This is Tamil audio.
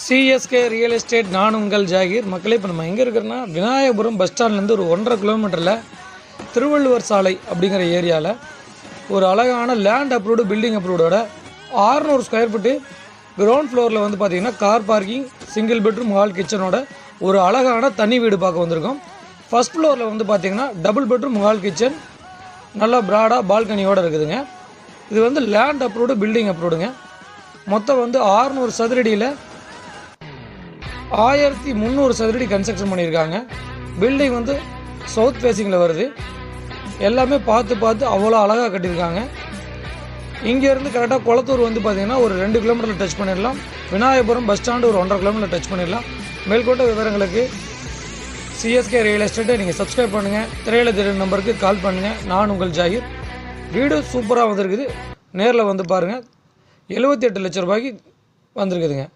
CSK real estate. நான் உங்கள் ஜாகீர். மக்களே, இப்போ நம்ம எங்கே இருக்கிறோன்னா விநாயகபுரம் பஸ் ஸ்டாண்ட்லேருந்து ஒரு 1.5 கிலோமீட்டரில் திருவள்ளுவர் சாலை அப்படிங்கிற ஏரியாவில் ஒரு அழகான லேண்ட் அப்ரூவ்டு பில்டிங் அப்ரூவோட 600 ஸ்கொயர் ஃபீட்டு கிரவுண்ட் ஃப்ளோரில் வந்து பார்த்திங்கன்னா car parking, single bedroom, hall, கிச்சனோட ஒரு அழகான தனி வீடு பார்க்க வந்திருக்கோம். ஃபஸ்ட் ஃப்ளோரில் வந்து பார்த்திங்கன்னா டபுள் பெட்ரூம், ஹால், கிச்சன், நல்லா ப்ராடாக பால்கனியோடு இருக்குதுங்க. இது வந்து லேண்ட் அப்ரூவ்டு பில்டிங் அப்ரூவ்டுங்க. மொத்தம் வந்து 600 சதுரடியில் 1300 சதுரடி கன்ஸ்ட்ரக்ஷன் பண்ணியிருக்காங்க. பில்டிங் வந்து சவுத் ஃபேஸிங்கில் வருது. எல்லாமே பார்த்து அவ்வளோ அழகாக கட்டியிருக்காங்க. இங்கேருந்து கரெக்டாக குளத்தூர் வந்து பார்த்திங்கன்னா ஒரு 2 கிலோமீட்டரில் டச் பண்ணிடலாம். விநாயகபுரம் பஸ் ஸ்டாண்டு ஒரு 1.5 கிலோமீட்டர் டச் பண்ணிடலாம். மேற்கொண்ட விவரங்களுக்கு சிஎஸ்கே ரியல் எஸ்டேட்டை நீங்கள் சப்ஸ்கிரைப் பண்ணுங்கள். திரையில தெரியும் நம்பருக்கு கால் பண்ணுங்கள். நான் உங்கள் ஜாகீர். வீடு சூப்பராக வந்திருக்குது. நேரில் வந்து பாருங்கள். 78 லட்ச ரூபாய்க்கு வந்திருக்குதுங்க.